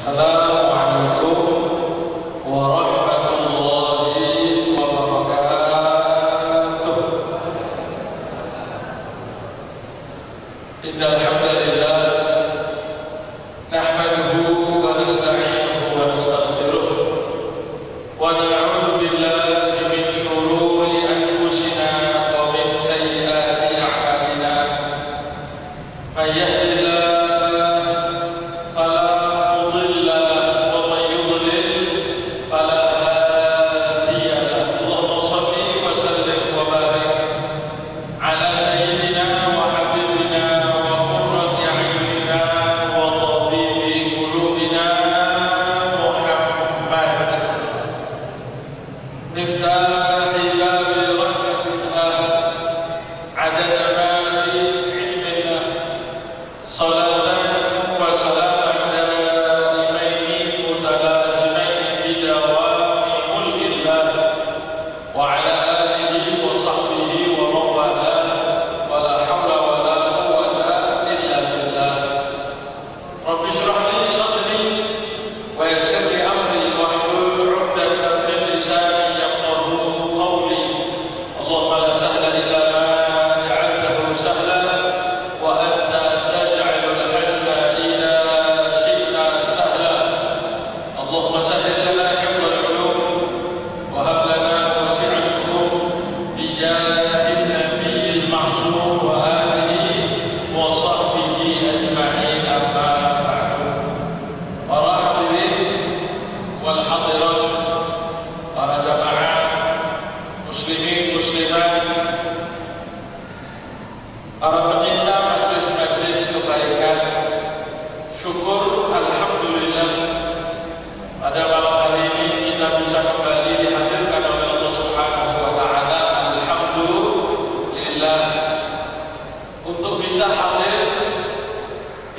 Assalamualaikum warahmatullahi wabarakatuh. Innal hamdalillah nahmaduhu wa nasta'inuhu wa nastaghfiruh wa na'udzu billahi min shururi anfusina wa min sayyiati a'malina. May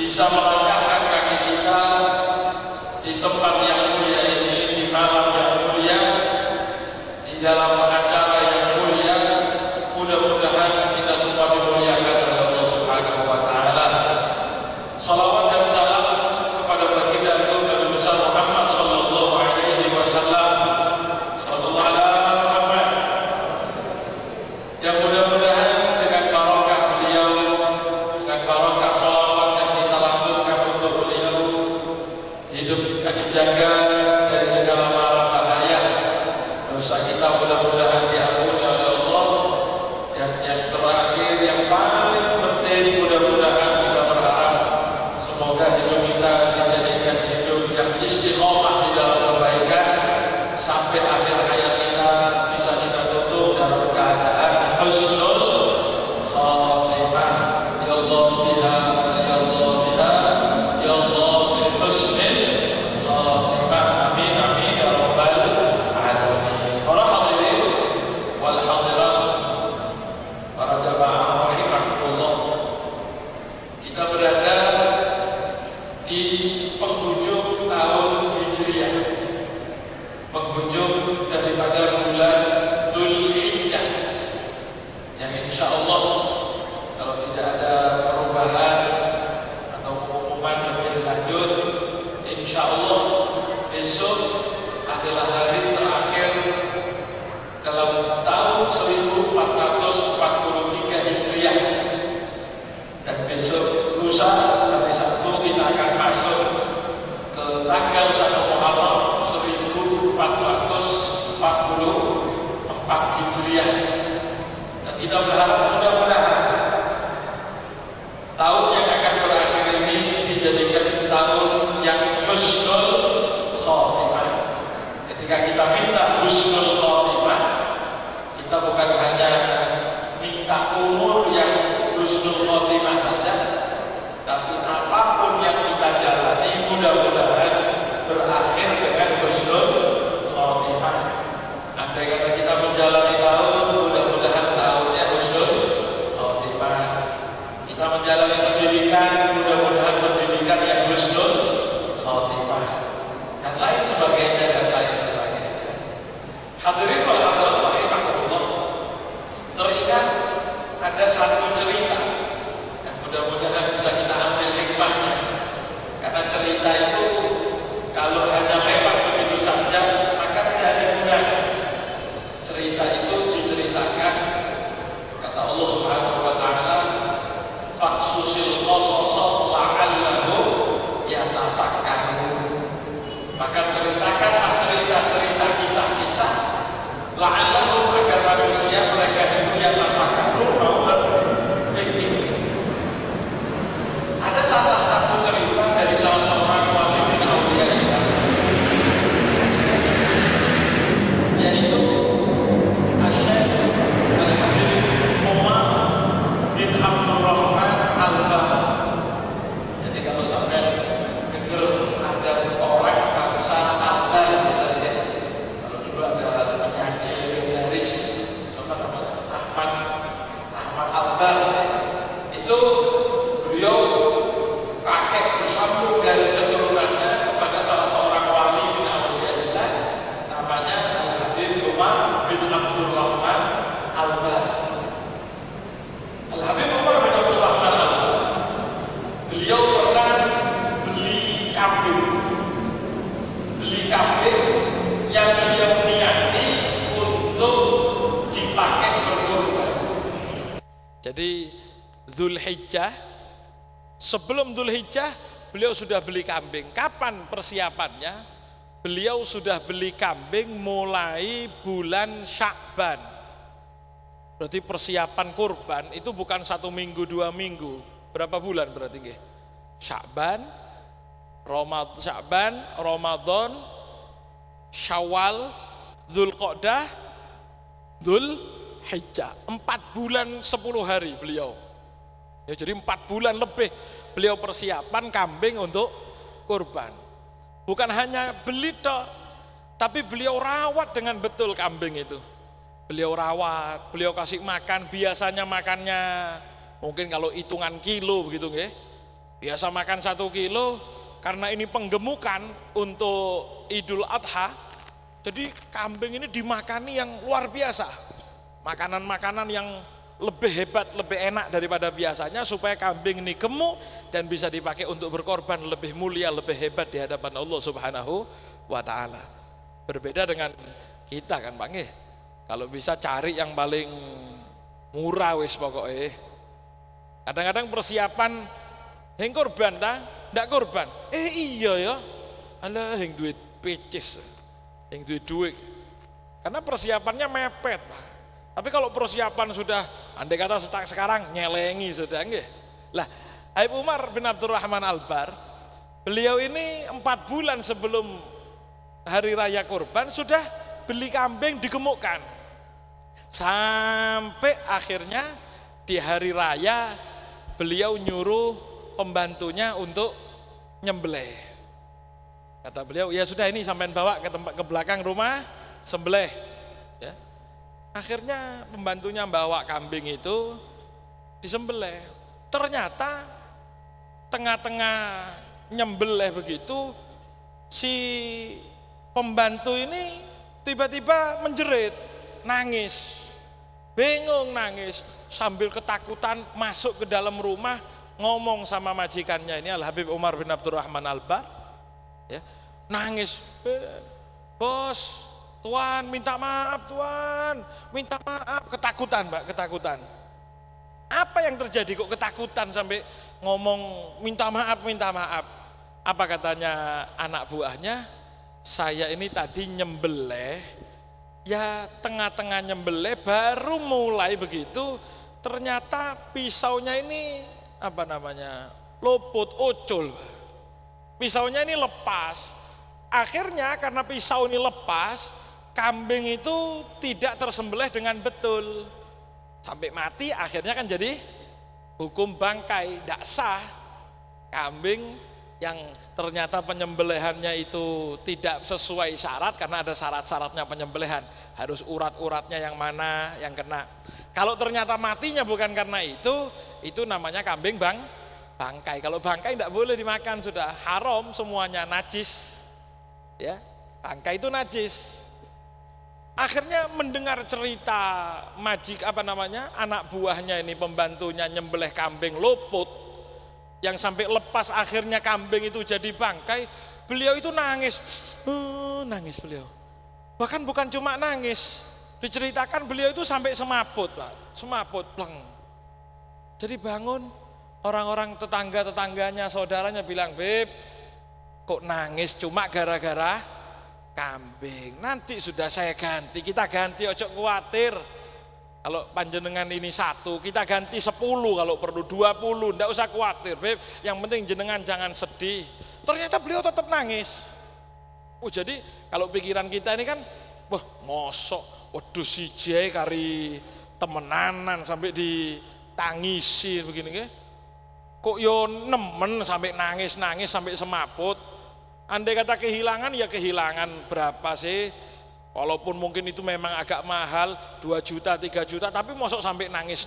bisa melangkahkan kaki kita di tempat yang mulia ini, di malam yang mulia, di dalam acara yang mulia. Mudah-mudahan kita semua dimuliakan oleh Allah Subhanahu wa taala. Shalawat dan salam kepada baginda Nabi besar Muhammad sallallahu alaihi wasallam. Sallallahu alaihi Muhammad. Yang mudah-mudahan dengan barokah beliau, dengan barokah shalawat yang kita lantunkan untuk beliau, hidup kita dijaga dari segala mara bahaya, dosa kita mudah-mudahan diampuni oleh Allah. Dan yang terakhir, yang paling penting, mudah-mudahan kita berharap semoga hidup kita dijadikan hidup yang istiqomah di dalam kebaikan sampai akhir hayat kita, bisa kita tutup dalam keadaan husnul khatimah. Ya Allah biha, ya Allah biha, ya Allah bi husnil khatimah. Amin amin ya rabbal alamin. Para hadirin wal hadirat, para jamaah rahimakumullah, kita berada di penghujung tahun Hijriah, penghujung daripada bulan Zulhijjah, yang insya Allah kalau tidak ada perubahan atau pengumuman lebih lanjut, insya Allah besok adalah hari terakhir dalam tahun 1443 Hijriah. Dan besok lusa, hari Sabtu, kita akan masuk ke tanggal 1 Muharram 1444 Hijriah. Dan kita berharap mudah-mudahan tahun yang akan berakhir ini dijadikan tahun yang husnul khatimah. Ketika kita minta husnul khatimah, kita bukan hanya minta umur yang husnul khatimah saja, tapi apapun yang kita jalani mudah-mudahan berakhir dengan husnul khatimah. Andai kata kita menjalani tahun, mudah-mudahan tahunnya husnul khatimah. Kita menjalani pendidikan, mudah-mudahan pendidikan yang husnul khatimah, dan lain sebagainya dan lain sebagainya. kambing. Beli kambing yang beliau niati untuk dipakai berkorban. Jadi Dzulhijjah, sebelum Dzulhijjah beliau sudah beli kambing. Kapan persiapannya? Beliau sudah beli kambing mulai bulan Sya'ban. Berarti persiapan kurban itu bukan 1 minggu, 2 minggu. Berapa bulan berarti nggih? Sya'ban, Ramadan, Syawal, Dzulqa'dah, Dzulhijjah. 4 bulan 10 hari beliau. Ya, jadi 4 bulan lebih beliau persiapan kambing untuk kurban. Bukan hanya beli toh, tapi beliau rawat dengan betul kambing itu. Beliau rawat, beliau kasih makan, biasanya makannya mungkin kalau hitungan kilo begitu nggih. Biasa makan 1 kilo, karena ini penggemukan untuk Idul Adha. Jadi kambing ini dimakani yang luar biasa. Makanan-makanan yang lebih hebat, lebih enak daripada biasanya, supaya kambing ini gemuk dan bisa dipakai untuk berkorban, lebih mulia, lebih hebat di hadapan Allah Subhanahu wa Ta'ala. Berbeda dengan kita kan Pak nggih. Kalau bisa cari yang paling murah wis pokoknya. Kadang-kadang persiapan yang korban ta, ndak korban. Iya ya. Alah yang duit pecis, yang duit duit. Karena persiapannya mepet Pak. Tapi kalau persiapan sudah, andai kata sekarang nyelengi sudah nggih. Lah, Habib Umar bin Abdurrahman Al-Bar, beliau ini 4 bulan sebelum hari raya kurban sudah beli kambing digemukkan. Sampai akhirnya di hari raya beliau nyuruh pembantunya untuk nyembelih. Kata beliau, ya sudah ini sampean bawa ke tempat ke belakang rumah, sembelih. Ya. Akhirnya pembantunya bawa kambing itu disembelih. Ternyata tengah-tengah nyembelih begitu, si pembantu ini tiba-tiba menjerit, nangis, bingung nangis, sambil ketakutan masuk ke dalam rumah, ngomong sama majikannya ini Al Habib Umar bin Abdurrahman Al-Bar, ya, nangis, bos, Tuan minta maaf, Tuan minta maaf, ketakutan Mbak, ketakutan. Apa yang terjadi kok ketakutan sampai ngomong minta maaf, minta maaf? Apa katanya anak buahnya? Saya ini tadi nyembelih, ya tengah-tengah nyembelih baru mulai begitu, ternyata pisaunya ini apa namanya, luput, ucul, pisaunya ini lepas. Akhirnya karena pisau ini lepas, kambing itu tidak tersembelih dengan betul, sampai mati. Akhirnya kan jadi hukum bangkai, tidak sah. Kambing yang ternyata penyembelihannya itu tidak sesuai syarat, karena ada syarat-syaratnya penyembelihan, harus urat-uratnya yang mana yang kena. Kalau ternyata matinya bukan karena itu namanya kambing bangkai. Kalau bangkai tidak boleh dimakan, sudah haram semuanya, najis. Ya, bangkai itu najis. Akhirnya mendengar cerita anak buahnya ini, pembantunya nyembelih kambing luput yang sampai lepas, akhirnya kambing itu jadi bangkai. Beliau itu nangis, nangis beliau. Bahkan bukan cuma nangis, diceritakan beliau itu sampai semaput Pak, semaput pleng. Jadi bangun, orang-orang tetangganya, saudaranya bilang, Beb, kok nangis cuma gara-gara kambing, nanti sudah saya ganti, kita ganti, ojo khawatir. Kalau panjenengan ini 1, kita ganti 10, kalau perlu 20, ndak usah khawatir Beb, yang penting jenengan jangan sedih. Ternyata beliau tetap nangis. Jadi kalau pikiran kita ini kan, wah mosok, waduh si Jai kari temenanan sampai ditangisi begini, kok yo nemen sampai nangis sampai semaput. Andai kata kehilangan, ya kehilangan berapa sih? Walaupun mungkin itu memang agak mahal, 2 juta, 3 juta, tapi mosok sampai nangis.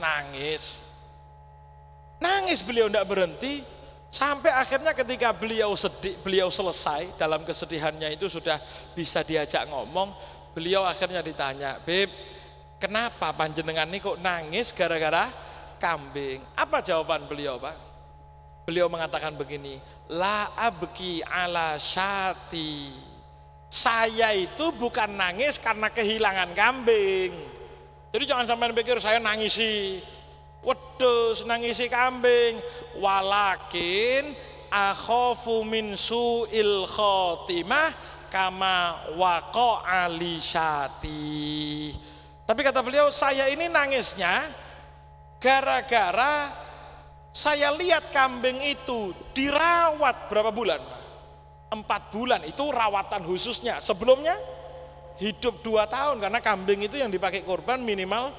Nangis beliau tidak berhenti, sampai akhirnya ketika beliau sedih, beliau selesai dalam kesedihannya itu, sudah bisa diajak ngomong, beliau akhirnya ditanya, Beb, kenapa panjenengan ini kok nangis gara-gara kambing? Apa jawaban beliau Pak? Beliau mengatakan begini, la abki ala syati. Saya itu bukan nangis karena kehilangan kambing. Jadi jangan sampai pikir saya nangisi wedhus, nangisi kambing. Walakin akhafu min su'il khotimah kama waqa'a li syati. Tapi kata beliau, saya ini nangisnya gara-gara saya lihat kambing itu dirawat berapa bulan? 4 bulan, itu rawatan khususnya. Sebelumnya hidup 2 tahun, karena kambing itu yang dipakai korban minimal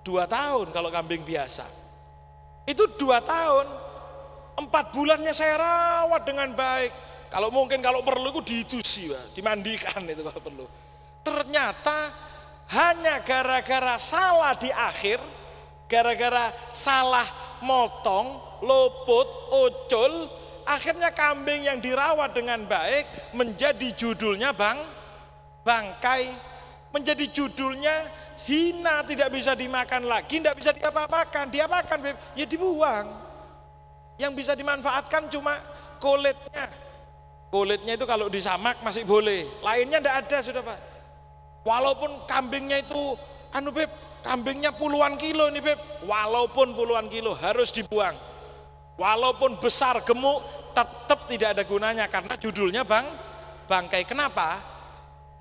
2 tahun kalau kambing biasa. Itu 2 tahun, 4 bulannya saya rawat dengan baik. Kalau mungkin kalau perlu itu diitusi, dimandikan itu kalau perlu. Ternyata hanya gara-gara salah di akhir, gara-gara salah motong, luput, ucul, akhirnya kambing yang dirawat dengan baik menjadi judulnya bangkai, menjadi judulnya hina, tidak bisa dimakan lagi, tidak bisa diapa-apakan, diapakan? Ya dibuang. Yang bisa dimanfaatkan cuma kulitnya. Kulitnya itu kalau disamak masih boleh, lainnya tidak ada sudah Pak. Walaupun kambingnya itu Beb, kambingnya puluhan kilo nih Beb, walaupun puluhan kilo harus dibuang. Walaupun besar gemuk tetap tidak ada gunanya karena judulnya bangkai. Kenapa?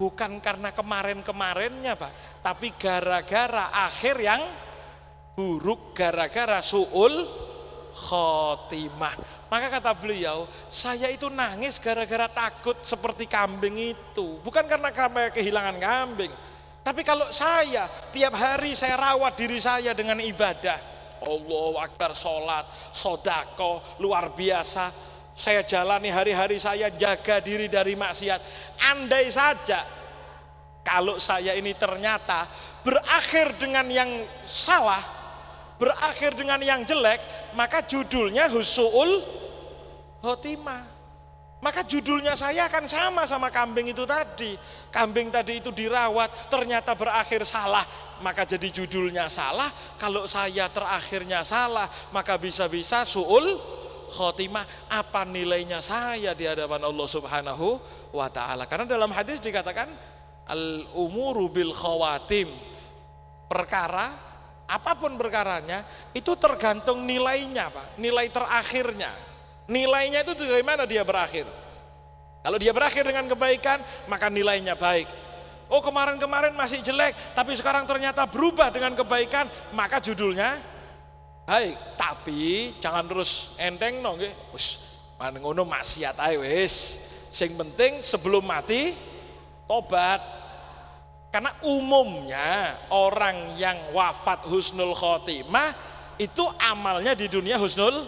Bukan karena kemarin-kemarinnya Pak, tapi gara-gara akhir yang buruk, gara-gara su'ul khotimah. Maka kata beliau, saya itu nangis gara-gara takut seperti kambing itu, bukan karena kehilangan kambing. Tapi kalau saya tiap hari saya rawat diri saya dengan ibadah, Allahu Akbar, sholat, sodako, luar biasa, saya jalani hari-hari saya jaga diri dari maksiat. Andai saja kalau saya ini ternyata berakhir dengan yang salah, berakhir dengan yang jelek, maka judulnya husnul khotimah. Maka judulnya saya akan sama kambing itu tadi. Kambing tadi itu dirawat, ternyata berakhir salah, maka jadi judulnya salah. Kalau saya terakhirnya salah, maka bisa-bisa su'ul khotimah. Apa nilainya saya di hadapan Allah Subhanahu wa ta'ala? Karena dalam hadis dikatakan al-umuru bil khawatim. Perkara, apapun perkaranya, itu tergantung nilainya Pak, nilai terakhirnya. Nilainya itu bagaimana dia berakhir. Kalau dia berakhir dengan kebaikan, maka nilainya baik. Oh kemarin-kemarin masih jelek, tapi sekarang ternyata berubah dengan kebaikan, maka judulnya baik. Tapi jangan terus enteng no, wis ngono maksiat ae wis. Sing penting sebelum mati tobat. Karena umumnya orang yang wafat husnul khotimah itu amalnya di dunia husnul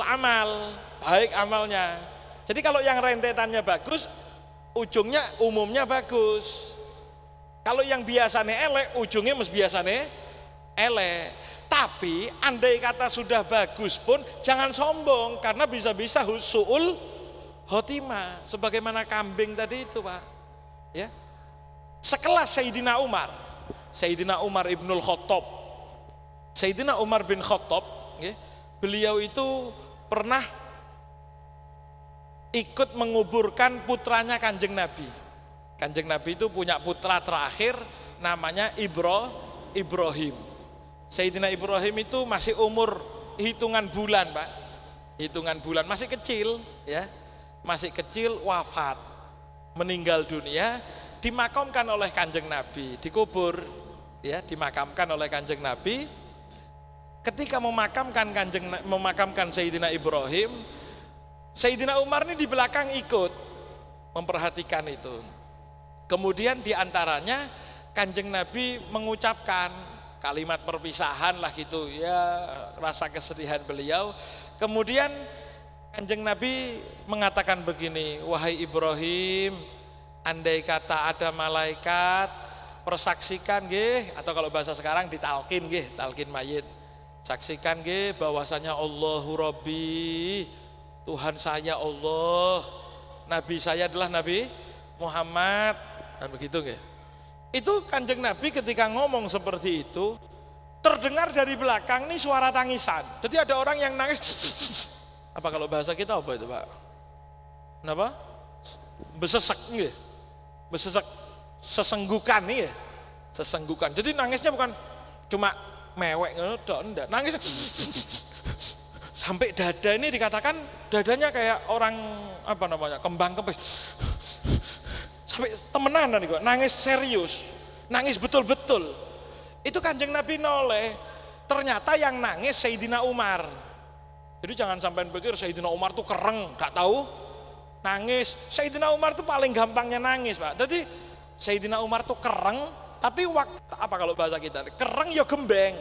amal, baik amalnya. Jadi kalau yang rentetannya bagus, ujungnya umumnya bagus. Kalau yang biasanya elek, ujungnya mesti biasanya elek. Tapi andai kata sudah bagus pun jangan sombong, karena bisa-bisa su'ul khotimah. Sebagaimana kambing tadi itu Pak, ya. Sekelas Sayyidina Umar, Sayyidina Umar ibnul Khattab, Sayyidina Umar bin Khattab, ya, beliau itu pernah ikut menguburkan putranya Kanjeng Nabi. Kanjeng Nabi itu punya putra terakhir namanya Ibrahim. Sayyidina Ibrahim itu masih umur hitungan bulan Pak, hitungan bulan, masih kecil ya, masih kecil wafat, meninggal dunia, dimakamkan oleh Kanjeng Nabi, dikubur ya, dimakamkan oleh Kanjeng Nabi. Ketika memakamkan Sayyidina Ibrahim, Sayyidina Umar ini di belakang ikut memperhatikan itu. Kemudian diantaranya Kanjeng Nabi mengucapkan kalimat perpisahan lah gitu ya, rasa kesedihan beliau. Kemudian Kanjeng Nabi mengatakan begini, wahai Ibrahim, andai kata ada malaikat persaksikan nggih, atau kalau bahasa sekarang ditalkin nggih, talkin mayit. Saksikan nggih bahwasanya Allahu Rabbi, Tuhan saya Allah, Nabi saya adalah Nabi Muhammad, dan begitu nggih. Itu Kanjeng Nabi ketika ngomong seperti itu, terdengar dari belakang nih suara tangisan. Jadi ada orang yang nangis Apa kalau bahasa kita apa itu, Pak? Kenapa? Besesek nggih. Besesek, sesenggukan nih ya. Sesenggukan. Jadi nangisnya bukan cuma mewek ngono tok, enggak. Nangis sampai dada ini dikatakan dadanya kayak orang apa namanya? Kembang kempis. Sampai temenan nih kok, nangis serius. Nangis betul-betul. Itu Kanjeng Nabi noleh. Ternyata yang nangis Sayyidina Umar. Jadi jangan sampai pikir Sayyidina Umar tuh kereng, gak tahu nangis. Sayyidina Umar tuh paling gampangnya nangis, Pak. Jadi Sayyidina Umar tuh kereng, tapi waktu apa kalau bahasa kita? Kereng ya gembeng.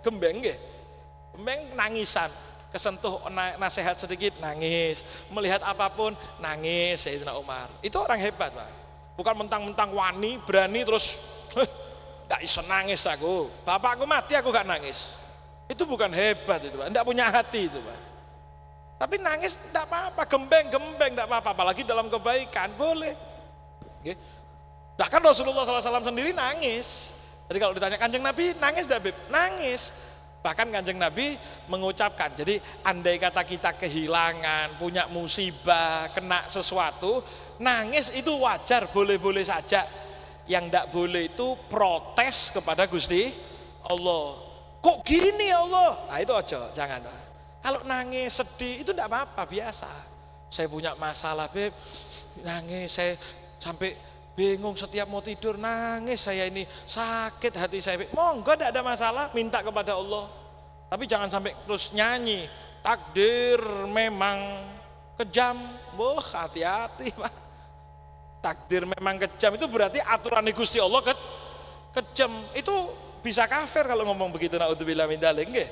Gembeng nggih. Gembeng nangisan. Kesentuh nasihat sedikit nangis, melihat apapun nangis Sayyidina Umar. Itu orang hebat, Pak. Bukan mentang-mentang wani, berani terus gak iso nangis aku. Bapakku mati aku gak nangis. Itu bukan hebat itu, Pak. Tidak punya hati itu, Pak. Tapi nangis tidak apa-apa, gembeng tidak apa-apa, apalagi dalam kebaikan boleh. Oke. Bahkan Rasulullah SAW sendiri nangis. Jadi kalau ditanya Kanjeng Nabi nangis tidak, Beb? Nangis. Bahkan Kanjeng Nabi mengucapkan, jadi andai kata kita kehilangan, punya musibah, kena sesuatu, nangis itu wajar, boleh-boleh saja. Yang tidak boleh itu protes kepada Gusti Allah. Kok gini ya Allah? Nah itu aja, jangan. Kalau nangis, sedih, itu tidak apa-apa, biasa. Saya punya masalah, Beb, nangis, saya sampai bingung setiap mau tidur, nangis, saya ini sakit hati saya. Monggo tidak ada masalah, minta kepada Allah. Tapi jangan sampai terus nyanyi, takdir memang kejam. Boh, hati-hati, Pak. Takdir memang kejam, itu berarti aturan Gusti Allah kejam. Itu bisa kafir kalau ngomong begitu, naudzubillah min dzalik nggih.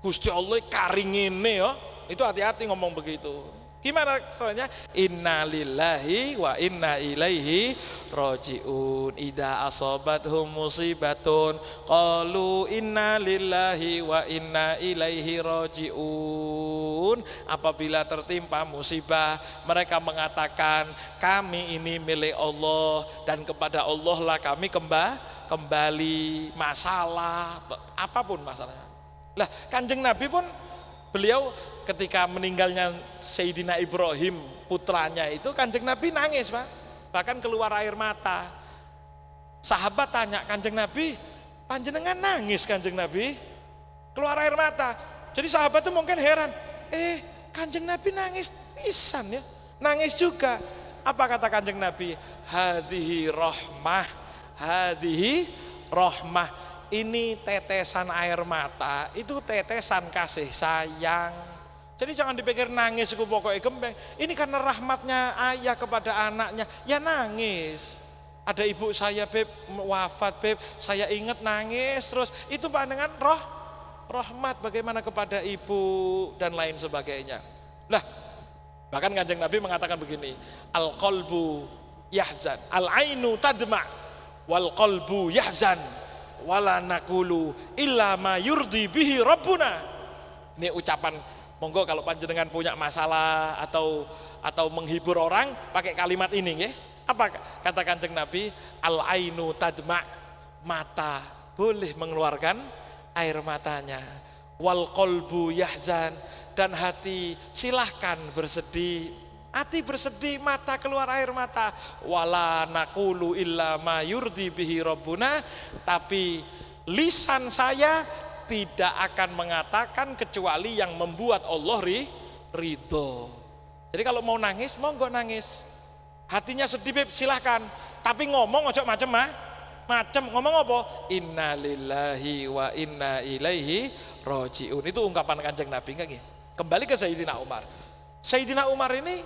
Gusti Allah karingine ya, itu hati-hati ngomong begitu. Gimana soalnya? Inna lillahi wa inna ilaihi roji'un. Idza asabathum musibatun qalu inna lillahi wa inna ilaihi roji'un. Apabila tertimpa musibah, mereka mengatakan kami ini milik Allah dan kepada Allah lah kami kembali. Masalah apapun masalahnya. Lah Kanjeng Nabi pun beliau ketika meninggalnya Sayyidina Ibrahim putranya itu, Kanjeng Nabi nangis, Pak. Bahkan keluar air mata. Sahabat tanya Kanjeng Nabi, panjenengan nangis Kanjeng Nabi? Keluar air mata. Jadi sahabat itu mungkin heran, Kanjeng Nabi nangis pisan ya. Nangis juga. Apa kata Kanjeng Nabi? Hadhihi rahmah, hadhihi rahmah. Ini tetesan air mata, itu tetesan kasih sayang. Jadi jangan dipikir nangis itu pokoknya gembeng. Ini karena rahmatnya ayah kepada anaknya, ya nangis. Ada ibu saya, Beb, wafat, Beb, saya ingat nangis terus. Itu pandangan rahmat bagaimana kepada ibu dan lain sebagainya. Lah, bahkan Kanjeng Nabi mengatakan begini, al-qalbu yahzan, al-ainu tadma, wal qalbu yahzan. Wala nakulu illa ma yurdi bihi rabbuna. Ini ucapan, monggo kalau panjenengan punya masalah atau menghibur orang pakai kalimat ini nggih. Apa kata Kanjeng Nabi? Al ainu tadma, mata boleh mengeluarkan air matanya. Wal qalbu yahzan, dan hati silahkan bersedih. Hati bersedih, mata keluar air mata. Wala naqulu illa ma yurdi bihi rabbuna, tapi lisan saya tidak akan mengatakan kecuali yang membuat Allah ridho. Jadi kalau mau nangis, monggo nangis. Hatinya sedih, Beb, silahkan. Tapi ngomong ojo macem ngomong apa? Inna lillahi wa inna ilaihi roji'un. Itu ungkapan Kanjeng Nabi enggak nggih? Kembali ke Sayyidina Umar. Sayyidina Umar ini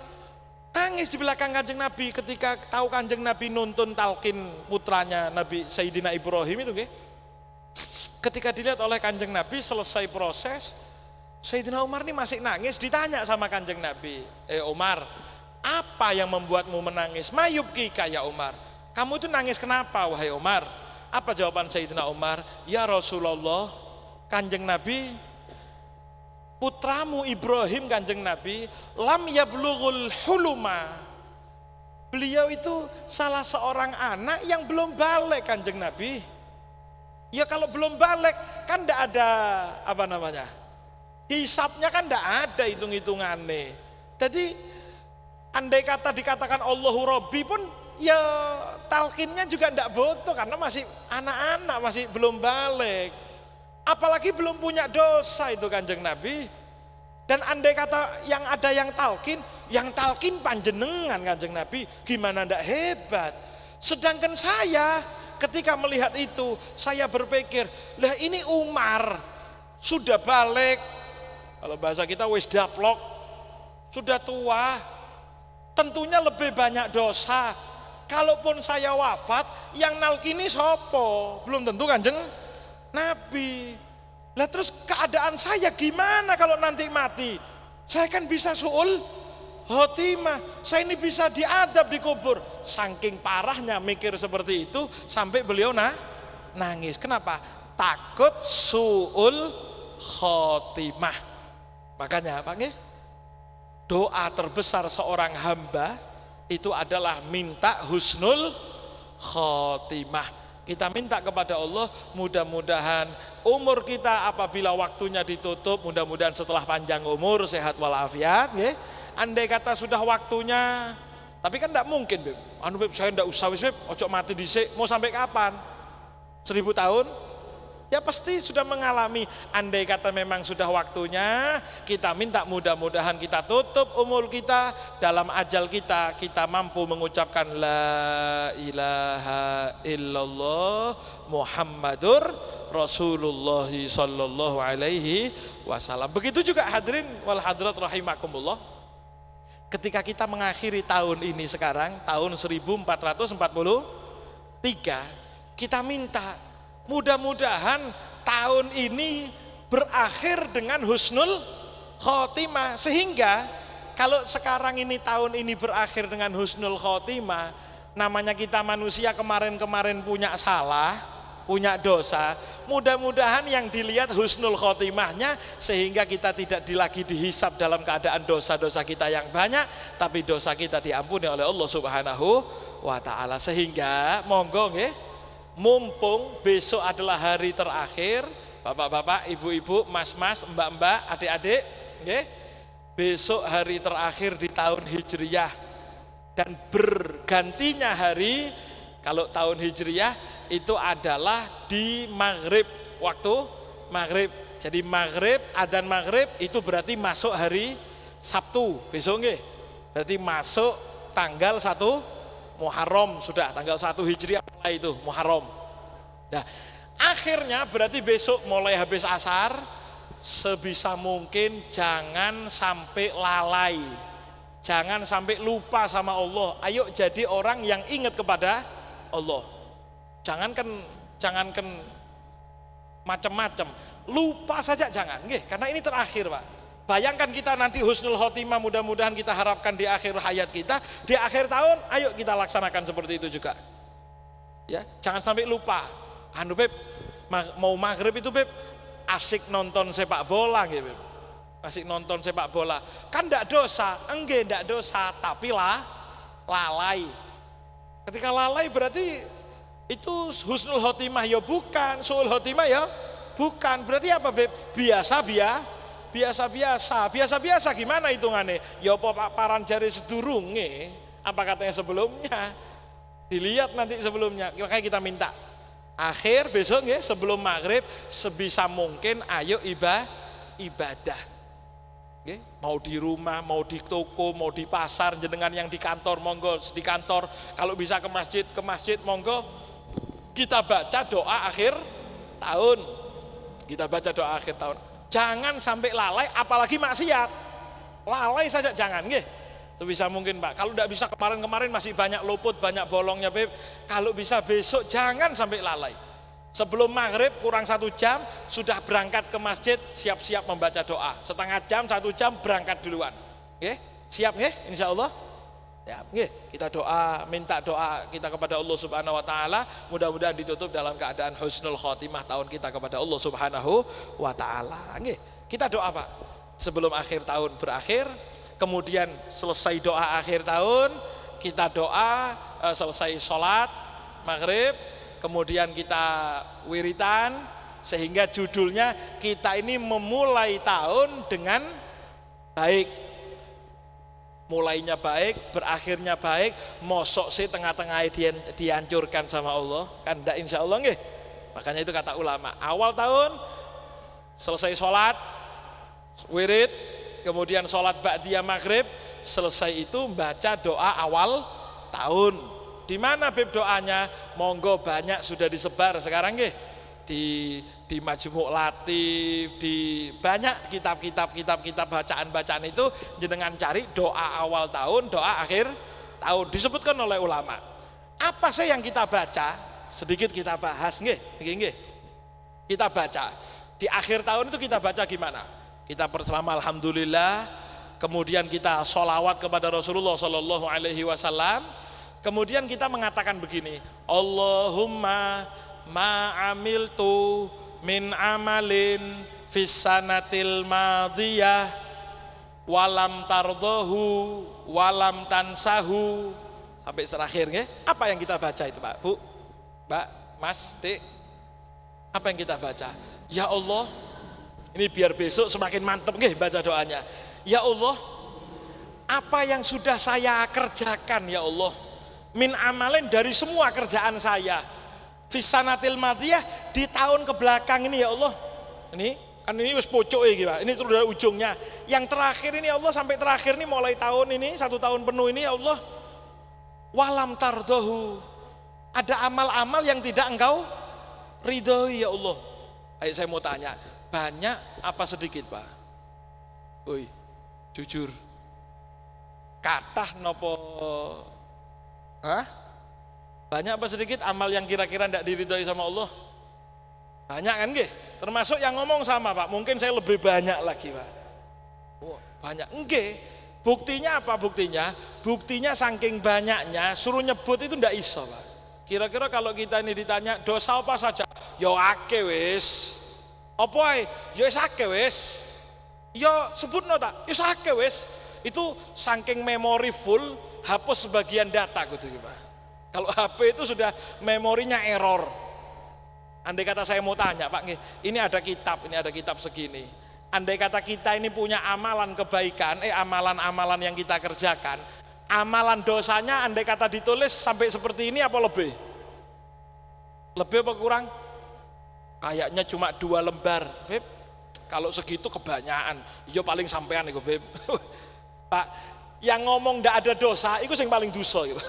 nangis di belakang Kanjeng Nabi ketika tahu Kanjeng Nabi nuntun talqin putranya Nabi Sayyidina Ibrahim itu nggih. Ketika dilihat oleh Kanjeng Nabi selesai proses, Sayyidina Umar ini masih nangis. Ditanya sama Kanjeng Nabi, Umar, apa yang membuatmu menangis? Mayubkika ya Umar, kamu itu nangis kenapa wahai Umar? Apa jawaban Sayyidina Umar? Ya Rasulullah, Kanjeng Nabi, putramu Ibrahim Kanjeng Nabi lam yablughul huluma. Beliau itu salah seorang anak yang belum balik Kanjeng Nabi. Ya kalau belum balik kan tidak ada apa namanya? Hisabnya kan tidak ada hitung-hitungannya. Jadi andai kata dikatakan Allahu Rabbi pun ya talqinnya juga tidak butuh karena masih anak-anak, masih belum balik. Apalagi belum punya dosa itu Kanjeng Nabi. Dan andai kata yang ada yang talqin panjenengan Kanjeng Nabi, gimana ndak hebat. Sedangkan saya ketika melihat itu, saya berpikir, lah ini Umar sudah balik, kalau bahasa kita wis daplok, sudah tua, tentunya lebih banyak dosa. Kalaupun saya wafat, yang nalkini sopo? Belum tentu Kanjeng Nabi. Lah terus keadaan saya gimana kalau nanti mati? Saya kan bisa su'ul khotimah, saya ini bisa diadab di kubur. Saking parahnya mikir seperti itu sampai beliau nangis. Kenapa? Takut su'ul khotimah. Makanya apa nih? Doa terbesar seorang hamba itu adalah minta husnul khotimah. Kita minta kepada Allah mudah-mudahan umur kita apabila waktunya ditutup, mudah-mudahan setelah panjang umur, sehat walafiat, ya. Andai kata sudah waktunya, tapi kan tidak mungkin, Beb. Beb, saya tidak usah, Beb, ojo mati dhisik, mau sampai kapan? 1000 tahun? Ya pasti sudah mengalami. Andai kata memang sudah waktunya, kita minta mudah-mudahan kita tutup umur kita, dalam ajal kita, kita mampu mengucapkan la ilaha illallah Muhammadur Rasulullah sallallahu alaihi wasallam. Begitu juga hadirin wal hadirat rahimakumullah. Ketika kita mengakhiri tahun ini sekarang, tahun 1443, kita minta mudah-mudahan tahun ini berakhir dengan husnul khotimah, sehingga kalau sekarang ini tahun ini berakhir dengan husnul khotimah, namanya kita manusia kemarin-kemarin punya salah, punya dosa, mudah-mudahan yang dilihat husnul khotimahnya, sehingga kita tidak lagi dihisab dalam keadaan dosa-dosa kita yang banyak, tapi dosa kita diampuni oleh Allah Subhanahu wa ta'ala. Sehingga monggo nggih, mumpung besok adalah hari terakhir, bapak-bapak, ibu-ibu, mas-mas, mbak-mbak, adik-adik, nggih, besok hari terakhir di tahun Hijriyah, dan bergantinya hari, kalau tahun Hijriyah itu adalah di maghrib, waktu maghrib. Jadi maghrib, adzan maghrib itu berarti masuk hari Sabtu besok nggih, berarti masuk tanggal 1 Muharram, sudah tanggal 1 Hijriah mulai itu Muharram. Nah, akhirnya berarti besok mulai habis asar, sebisa mungkin jangan sampai lalai, jangan sampai lupa sama Allah. Ayo jadi orang yang ingat kepada Allah. Jangankan macam-macam, lupa saja jangan, nggih, karena ini terakhir, Pak. Bayangkan kita nanti husnul khotimah, mudah-mudahan kita harapkan di akhir hayat kita, di akhir tahun, ayo kita laksanakan seperti itu juga. Ya, jangan sampai lupa. Beb, mau maghrib itu, Beb, asik nonton sepak bola, gitu, Beb. Asik nonton sepak bola. Kan tidak dosa, enggak, tidak dosa, tapi lalai. Ketika lalai berarti itu husnul khotimah ya bukan, suul khotimah ya bukan. Berarti apa, Beb? Biasa-biasa gimana hitungannya? Ya apa paran jari sedurunge, apa katanya sebelumnya, dilihat nanti sebelumnya. Makanya kita minta akhir besok ya, sebelum maghrib sebisa mungkin ayo ibadah. Mau di rumah, mau di toko, mau di pasar, jenengan yang di kantor monggo di kantor, kalau bisa ke masjid monggo. Kita baca doa akhir tahun, jangan sampai lalai, apalagi maksiat. Lalai saja jangan, nggih. Sebisa mungkin, Pak. Kalau tidak bisa kemarin masih banyak luput, banyak bolongnya, Beb. Kalau bisa besok jangan sampai lalai. Sebelum maghrib kurang 1 jam sudah berangkat ke masjid, siap-siap membaca doa. Setengah jam, 1 jam berangkat duluan. Nggih? Siap nggih? Insyaallah. Ya, nggih, kita doa, minta doa kita kepada Allah Subhanahu wa taala, mudah-mudahan ditutup dalam keadaan husnul khotimah tahun kita kepada Allah Subhanahu wa taala. Nggih, kita doa, Pak. Sebelum akhir tahun berakhir, kemudian selesai doa akhir tahun, kita doa selesai sholat maghrib, kemudian kita wiritan, Sehingga judulnya kita ini memulai tahun dengan baik. Mulainya baik, berakhirnya baik, mosok sih tengah-tengah dihancurkan sama Allah. Kan enggak, insya Allah nggih. Makanya itu kata ulama, awal tahun selesai sholat, wirid, kemudian sholat ba'diyah maghrib, selesai itu baca doa awal tahun. Di mana Beb doanya? Monggo banyak sudah disebar sekarang nggih. Di Majmu' Latif, di banyak kitab-kitab bacaan-bacaan itu jenengan cari doa awal tahun, doa akhir tahun disebutkan oleh ulama. Apa sih yang kita baca? Sedikit kita bahas nggih, nggih. Kita baca. Di akhir tahun itu kita baca gimana? Kita bersama alhamdulillah, kemudian kita sholawat kepada Rasulullah Shallallahu Alaihi Wasallam, kemudian kita mengatakan begini, Allahumma ma'amiltu min amalin fis sanatil madiyah walam tardohu walam tansahu, sampai terakhir nggih. Apa yang kita baca itu Pak, Bu, Mbak, Mas, Dek? Apa yang kita baca? Ya Allah, ini biar besok semakin mantep nggih baca doanya. Ya Allah, apa yang sudah saya kerjakan ya Allah, min amalin dari semua kerjaan saya, fisanatil madiyah di tahun kebelakang ini ya Allah. Ini kan ini wis pocok iki Pak. Ini terus dari ujungnya. Yang terakhir ini ya Allah, sampai terakhir ini mulai tahun ini 1 tahun penuh ini ya Allah. Walam tardohu. Ada amal-amal yang tidak Engkau ridhoi ya Allah. Ayo saya mau tanya, banyak apa sedikit Pak? Oi, jujur. Kathah nopo? Hah? Banyak apa sedikit amal yang kira-kira tidak diridhoi sama Allah? Banyak kan nggih? Termasuk yang ngomong sama Pak, mungkin saya lebih banyak lagi Pak. Oh, banyak nggih. Buktinya apa buktinya? Buktinya saking banyaknya suruh nyebut itu ndak iso Pak. Kira-kira kalau kita ini ditanya dosa apa saja? Yo akeh wis. Apa ae? Yo wis akeh wis. Yo sebutno tak? Yo akeh wis. Itu saking memori full, hapus sebagian data gitu Pak. Kalau HP itu sudah memorinya error. Andai kata saya mau tanya Pak, ini ada kitab segini. Andai kata kita ini punya amalan kebaikan, amalan-amalan yang kita kerjakan, amalan dosanya andai kata ditulis sampai seperti ini apa lebih? Lebih apa kurang? Kayaknya cuma 2 lembar, Beb. Kalau segitu kebanyakan, iya paling sampean itu Beb. Pak, yang ngomong ndak ada dosa, itu yang paling dosa gitu.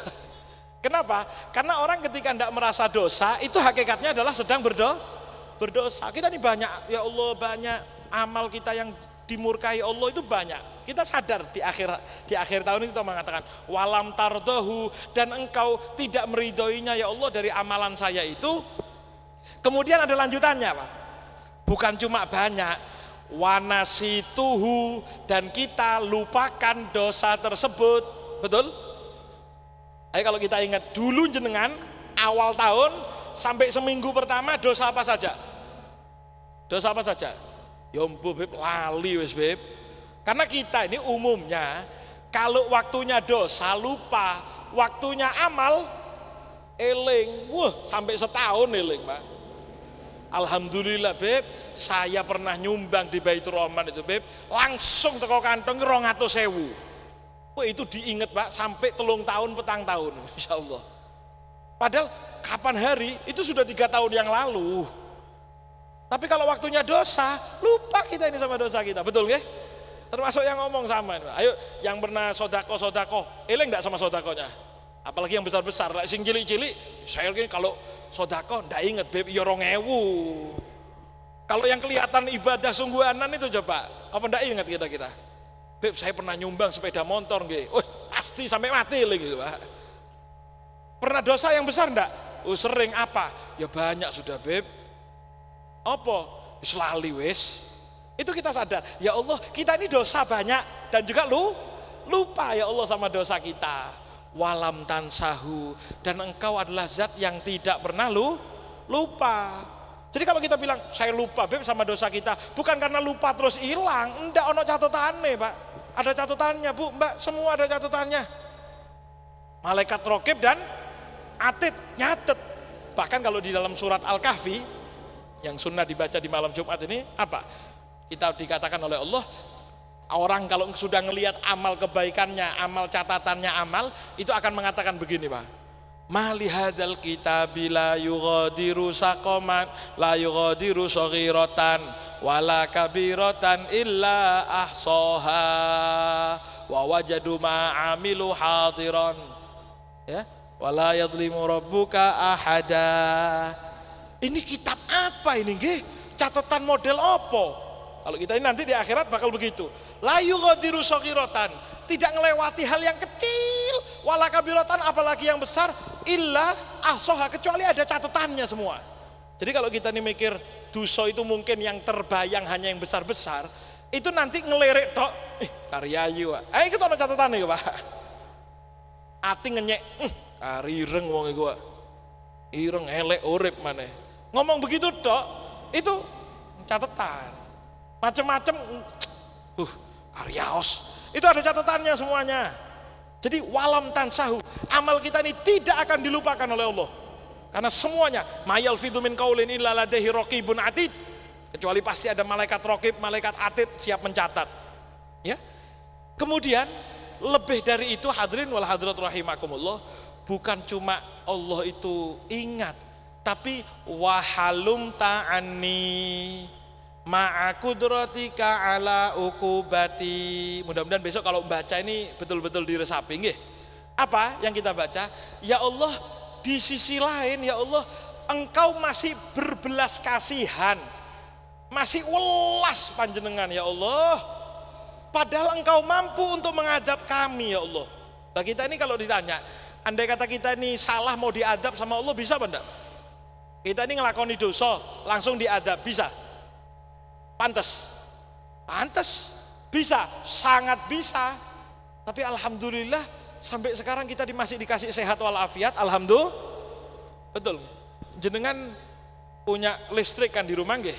Kenapa? Karena orang ketika tidak merasa dosa, itu hakikatnya adalah sedang berdosa. Kita ini banyak, ya Allah, banyak amal kita yang dimurkai Allah itu banyak. Kita sadar di akhir tahun ini kita mengatakan walam tardohu, dan Engkau tidak meridhoinya ya Allah dari amalan saya itu. Kemudian ada lanjutannya Pak. Bukan cuma banyak, wanasituhu, dan kita lupakan dosa tersebut. Betul? Ayo kalau kita ingat dulu jenengan awal tahun sampai seminggu pertama dosa apa saja? Dosa apa saja? Yombo Beb, lali wis Beb. Karena kita ini umumnya kalau waktunya dosa lupa, waktunya amal eling. Wah, sampai setahun eling Pak. Alhamdulillah Beb, saya pernah nyumbang di Baitur Rahman itu Beb, langsung teko kantong 200.000. Wah, itu diingat Pak sampai 3 tahun petang tahun, insya Allah. Padahal kapan hari itu sudah 3 tahun yang lalu. Tapi kalau waktunya dosa, lupa kita ini sama dosa kita, betul nggih? Termasuk yang ngomong sama. Ayo, yang pernah sodako, eling enggak sama sodakonya? Apalagi yang besar-besar, sing cilik-cilik, saya ini kalau sodako enggak inget Beb, ya 2.000. Kalau yang kelihatan ibadah sungguhanan itu coba, apa enggak inget kira-kira? Beb, saya pernah nyumbang sepeda motor nggih. Oh, pasti sampai mati lagi gitu, Pak. Pernah dosa yang besar enggak? Oh, sering. Apa? Ya banyak sudah, Beb. Apa? Lali wis. Itu kita sadar. Ya Allah, kita ini dosa banyak dan juga lupa ya Allah sama dosa kita. Walam tansahu, dan Engkau adalah zat yang tidak pernah lupa. Jadi kalau kita bilang saya lupa Beb sama dosa kita, bukan karena lupa terus hilang, enggak, ono catatannya Pak. Ada catatannya Bu, Mbak, semua ada catatannya. Malaikat Raqib dan Atid nyatet. Bahkan kalau di dalam surat Al-Kahfi yang sunnah dibaca di malam Jumat ini apa? Kita dikatakan oleh Allah, orang kalau sudah ngelihat amal kebaikannya, amal catatannya amal, itu akan mengatakan begini Pak, mali hadzal kitabi la yughadiru saqaman la yughadiru saghiratan wala kabiratan illa ahsaha wa wajadu ma amilu hadiran, ya, wala yadlimu rabbuka ahada. Ini kitab apa ini nggih? Catatan model apa? Kalau kita ini nanti di akhirat bakal begitu. La yughadiru saghiratan, tidak ngelewati hal yang kecil, wala kabiratan apalagi yang besar, illa ahsaha, kecuali ada catatannya semua. Jadi kalau kita nih mikir dosa itu mungkin yang terbayang hanya yang besar-besar, itu nanti ngelirik tok, karyayu. Ayo kita ada catatannya ya Pak. Ati ngenyek, karireng wong iku. Ireng elek urip maneh. Ngomong begitu tok, itu catatan. Macem-macem karyaos. Itu ada catatannya semuanya. Jadi walam tansahu, amal kita ini tidak akan dilupakan oleh Allah. Karena semuanya mayal fidu min qaulin illa ladaihi raqibun atid. Kecuali pasti ada malaikat raqib, malaikat atid siap mencatat. Ya. Kemudian lebih dari itu hadirin wal hadirat rahimakumullah, bukan cuma Allah itu ingat, tapi wahalum ta'ani ma'akudratika ala ukubati. Mudah-mudahan besok kalau baca ini betul-betul diresapi nggih. Apa yang kita baca? Ya Allah, di sisi lain ya Allah, Engkau masih berbelas kasihan, masih welas panjenengan ya Allah, padahal Engkau mampu untuk mengadab kami ya Allah. Nah kita ini kalau ditanya, andai kata kita ini salah mau diadab sama Allah, bisa apa enggak? Kita ini ngelakoni dosa langsung diadab, bisa? Pantes? Pantes? Bisa? Sangat bisa. Tapi alhamdulillah sampai sekarang kita masih dikasih sehat walafiat, alhamdulillah. Betul. Jenengan punya listrik kan di rumah nggih?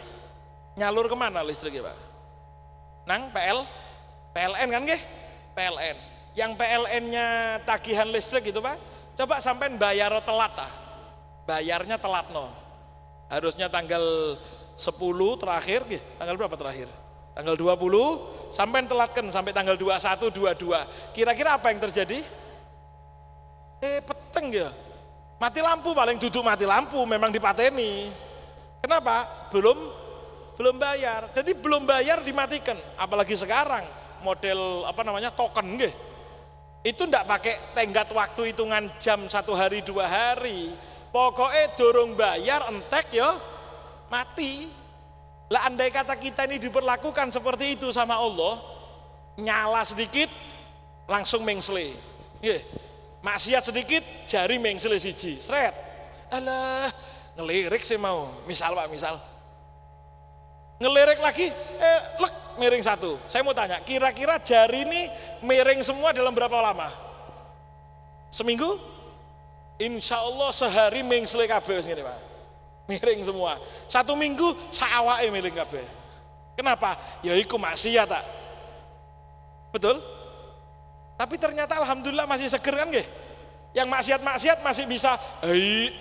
Nyalur kemana listriknya Pak? Nang PLN kan nggih? PLN. Yang PLN-nya tagihan listrik itu Pak, coba sampean bayar telat ah. Bayarnya telat no. Harusnya tanggal 10 terakhir, tanggal berapa terakhir? Tanggal 20, sampean telatkan sampai tanggal 21, 22. Kira-kira apa yang terjadi? Peteng ya. Mati lampu, paling duduk mati lampu, memang dipateni. Kenapa? Belum bayar. Jadi belum bayar dimatikan. Apalagi sekarang model apa namanya token nggih. Itu ndak pakai tenggat waktu hitungan jam 1 hari 2 hari. Pokoknya dorong bayar entek ya mati. Lah andai kata kita ini diperlakukan seperti itu sama Allah, nyala sedikit langsung mengsle. Nggih. Maksiat sedikit jari mengsle siji. Sret. Alah, ngelirik sih mau. Misal Pak, misal. Ngelirik lagi, lek miring satu. Saya mau tanya, kira-kira jari ini miring semua dalam berapa lama? Seminggu? Insya Allah sehari mengsle kabeh wis ngene Pak. Miring semua. 1 minggu saawake miring kabeh. Kenapa? Ya iku maksiat tak. Betul? Tapi ternyata alhamdulillah masih seger kan nggih? Yang maksiat-maksiat masih bisa.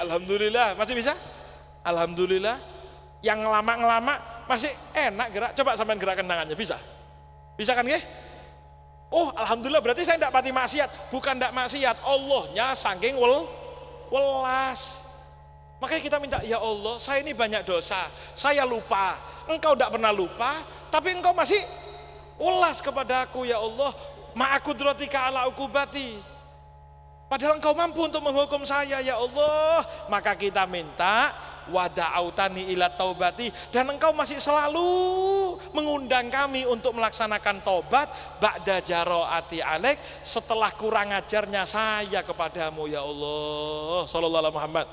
Alhamdulillah, masih bisa? Alhamdulillah. Yang ngelama-ngelama masih enak gerak. Coba sampean gerakan tangannya, bisa? Bisa kan nggih? Oh, alhamdulillah berarti saya tidak pati maksiat. Bukan tidak maksiat, Allahnya saking welas. Makanya kita minta, ya Allah, saya ini banyak dosa, saya lupa. Engkau tidak pernah lupa, tapi engkau masih welas kepadaku, ya Allah. Ma'akudratika ala ukubati. Padahal engkau mampu untuk menghukum saya, ya Allah. Maka kita minta wada'autani ila taubati, dan engkau masih selalu mengundang kami untuk melaksanakan taubat ba'da jaro'ati alaik, setelah kurang ajarnya saya kepadamu ya Allah. Sallallahu alaihi Muhammad.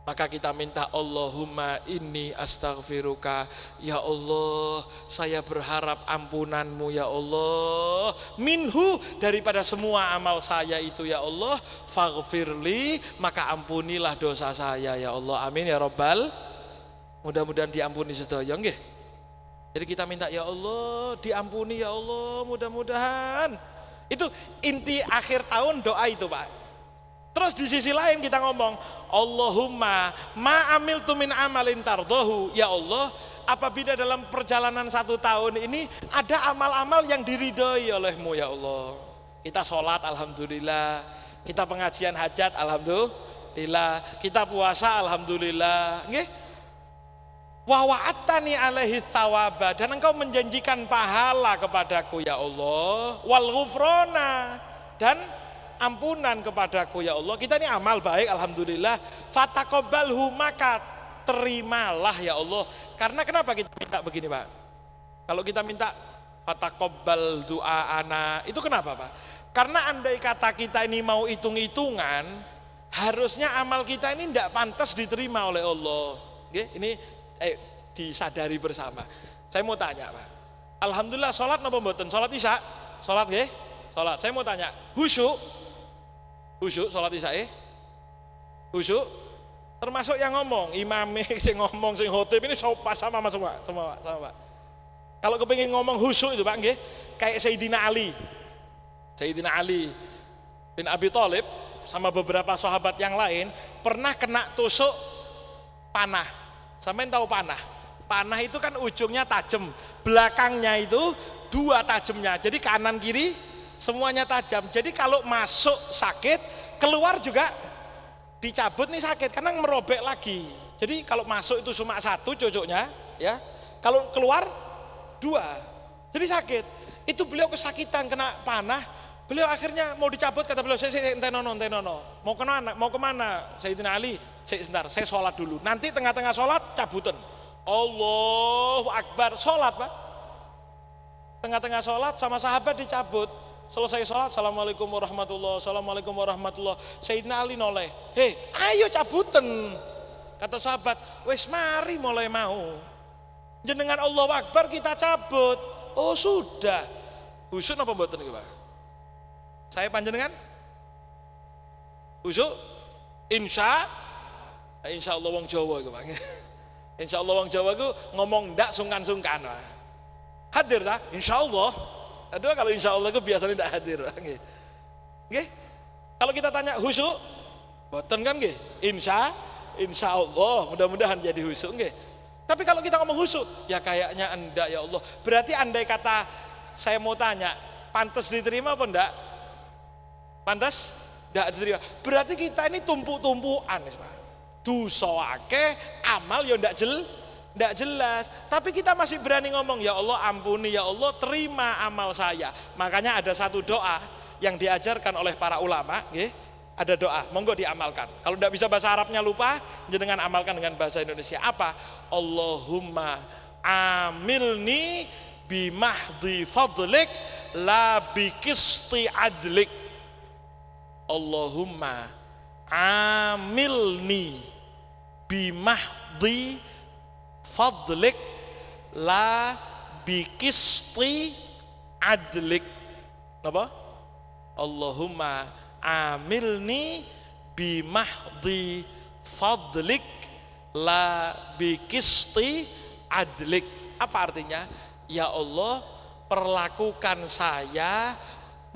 Maka kita minta Allahumma inni astaghfiruka, ya Allah, saya berharap ampunanmu ya Allah, minhu, daripada semua amal saya itu ya Allah, faghfirli, maka ampunilah dosa saya ya Allah, amin ya Rabbal. Mudah-mudahan diampuni sedaya nggih. Jadi kita minta ya Allah, diampuni ya Allah, mudah-mudahan. Itu inti akhir tahun doa itu Pak. Terus di sisi lain kita ngomong, Allahumma ma amiltu min amalin tardahu. Ya Allah, apabila dalam perjalanan 1 tahun ini ada amal-amal yang diridhoi olehmu ya Allah. Kita sholat alhamdulillah, kita pengajian hajat alhamdulillah, kita puasa alhamdulillah. Nggih. Wa wa'atani alaihi thawaba, dan engkau menjanjikan pahala kepadaku ya Allah, wal ghufrana, dan ampunan kepadaku ya Allah. Kita ini amal baik alhamdulillah, fataqabbalhu, maka terimalah ya Allah. Karena kenapa kita minta begini Pak? Kalau kita minta fataqabbal du'aana, itu kenapa Pak? Karena andai kata kita ini mau hitung-hitungan, harusnya amal kita ini tidak pantas diterima oleh Allah. Oke, ini disadari bersama. Saya mau tanya Pak, alhamdulillah sholat napa mboten? Sholat isya? Sholat nggih? Sholat. Saya mau tanya, khusyuk sholat isya khusyuk? Termasuk yang ngomong, imame sing ngomong, sing khotib ini sama Pak. Kalau kepengin ngomong khusyuk itu Pak nggih, kayak Sayyidina Ali bin Abi Thalib sama beberapa sahabat yang lain pernah kena tusuk panah. Sampeyan tahu panah? Panah itu kan ujungnya tajam, belakangnya itu 2 tajamnya. Jadi kanan kiri semuanya tajam. Jadi kalau masuk sakit, keluar juga dicabut nih sakit karena merobek lagi. Jadi kalau masuk itu cuma 1 cocoknya, ya. Kalau keluar 2. Jadi sakit. Itu beliau kesakitan kena panah. Beliau akhirnya mau dicabut, kata beliau, saya entenono. Mau kemana? Sayyidina Ali, sebentar, saya sholat dulu. Nanti tengah-tengah sholat cabutan. Allahu Akbar, sholat Pak. Tengah-tengah sholat sama sahabat dicabut. Selesai sholat, Assalamualaikum warahmatullahi. Sayyidina Ali noleh, ayo cabutan. Kata sahabat, wes mari mulai mau. Jenengan Allahu Akbar kita cabut. Oh sudah. Khusyuk apa mboten iki Pak? Saya panjenengan khusyuk? Insya Allah wong Jawa iku Pak. Insya Allah wong Jawa iku ngomong ndak sungkan-sungkan Pak. Hadir tak? Insya Allah. Aduh, kalau insya Allah itu biasanya ndak hadir Pak. Nggih. Kalau kita tanya khusyuk, mboten kan nggih? Insya Allah, mudah-mudahan jadi khusyuk nggih. Tapi kalau kita ngomong khusyuk, ya kayaknya enggak ya Allah. Berarti andai kata saya mau tanya, pantas diterima apa enggak? Pantas? Enggak diterima. Berarti kita ini tumpuk-tumpukan, Pak. Dosa akeh, amal ya enggak jelas. Tapi kita masih berani ngomong, ya Allah ampuni, ya Allah terima amal saya. Makanya ada satu doa yang diajarkan oleh para ulama, nggih. Ada doa, monggo diamalkan. Kalau tidak bisa bahasa Arabnya lupa, jenengan amalkan dengan bahasa Indonesia. Apa? Allahumma amilni bimahdi fadlik la bikisti adlik. Allahumma amilni bimahdi fadlik la bikisti adlik. Apa? Allahumma amilni bimahdi fadlik la bikisti adlik. Apa artinya? Ya Allah, perlakukan saya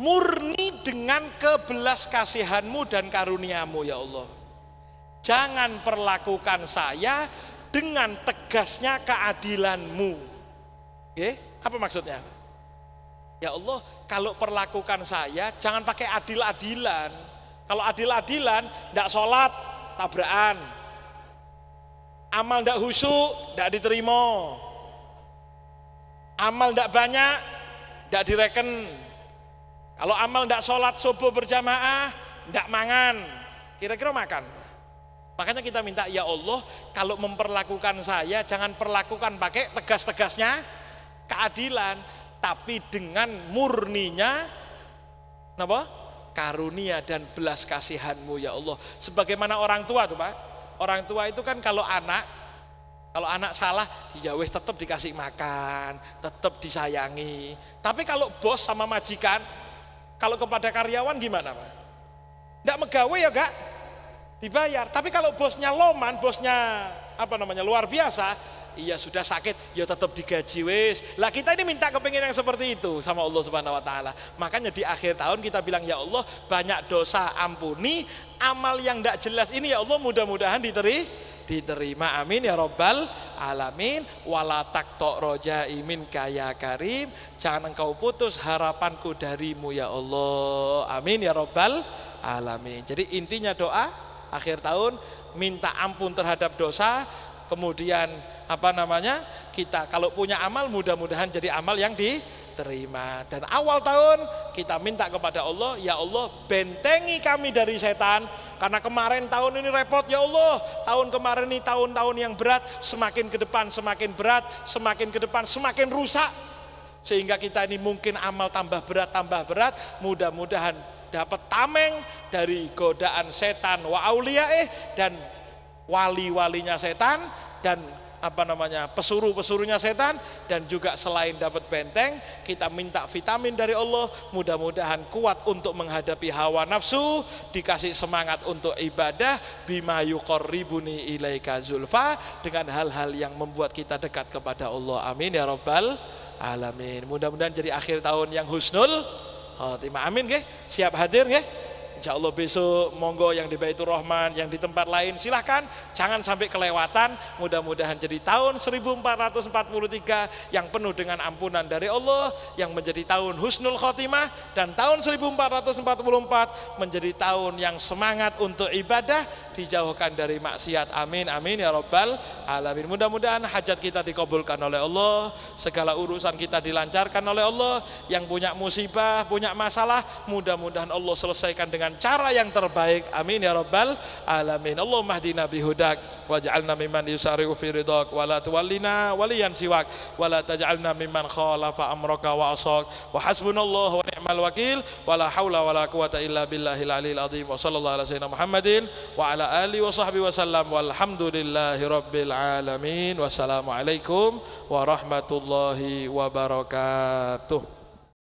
murni dengan kebelas kasihanmu dan karuniamu ya Allah. Jangan perlakukan saya dengan tegasnya keadilanmu. Apa maksudnya? Ya Allah, kalau perlakukan saya jangan pakai adil-adilan. Kalau adil-adilan, tidak sholat, tabrakan. Amal tidak khusyuk, tidak diterima. Amal tidak banyak, tidak direken. Kalau amal tidak sholat subuh berjamaah, tidak mangan. Kira-kira makan. Makanya kita minta, ya Allah, kalau memperlakukan saya, jangan perlakukan pakai tegas-tegasnya keadilan, tapi dengan murninya apa? Karunia dan belas kasihanmu ya Allah. Sebagaimana orang tua tuh Pak. Orang tua itu kan kalau anak salah, ya wes tetap dikasih makan, tetap disayangi. Tapi kalau bos sama majikan, kalau kepada karyawan gimana Pak? Nggak megawe ya gak dibayar. Tapi kalau bosnya loman, bosnya luar biasa, iya sudah sakit, ya tetap digaji wis. Lah kita ini minta kepingin yang seperti itu sama Allah Subhanahu wa taala. Makanya di akhir tahun kita bilang, ya Allah banyak dosa ampuni, amal yang tidak jelas ini ya Allah mudah-mudahan diterima, amin ya rabbal alamin. Wala taqta rojai minka ya karim, jangan engkau putus harapanku darimu ya Allah, amin ya rabbal alamin. Jadi intinya doa akhir tahun minta ampun terhadap dosa, kemudian kita kalau punya amal mudah-mudahan jadi amal yang diterima. Dan awal tahun kita minta kepada Allah, ya Allah bentengi kami dari setan, karena kemarin tahun ini repot ya Allah, tahun kemarin ini tahun-tahun yang berat, semakin ke depan semakin berat, semakin ke depan semakin rusak, sehingga kita ini mungkin amal tambah berat, mudah-mudahan dapat tameng dari godaan setan wa auliyaih dan wali-walinya setan dan pesuruh-pesuruhnya setan. Dan juga selain dapat benteng, kita minta vitamin dari Allah, mudah-mudahan kuat untuk menghadapi hawa nafsu, dikasih semangat untuk ibadah, bima yuqarribuni ilaika zulfa, dengan hal-hal yang membuat kita dekat kepada Allah, amin ya rabbal alamin. Mudah-mudahan jadi akhir tahun yang husnul khotimah, amin nggih. Siap hadir nggih? Insyaallah besok monggo yang di Baitur Rahman, yang di tempat lain silahkan, jangan sampai kelewatan. Mudah-mudahan jadi tahun 1443 yang penuh dengan ampunan dari Allah, yang menjadi tahun husnul khotimah, dan tahun 1444 menjadi tahun yang semangat untuk ibadah, dijauhkan dari maksiat, amin amin ya rabbal alamin. Mudah-mudahan hajat kita dikabulkan oleh Allah, segala urusan kita dilancarkan oleh Allah. Yang punya musibah, punya masalah, mudah-mudahan Allah selesaikan dengan cara yang terbaik, amin ya rabbal alamin. Allahumma hdina bihudak waj'alna mimman yusari'u fi ridhak wa la tuwallina waliyan siwak wa la taj'alna mimman khalafa amraka wa asak wa hasbunallahu wa ni'mal wakil wa la haula wa la quwata illa billahil aliyil azim. Wa sallallahu ala sayyidina Muhammadin wa ala alihi wa sahbihi wa sallam walhamdulillahi rabbil alamin. Wassalamualaikum warahmatullahi wabarakatuh.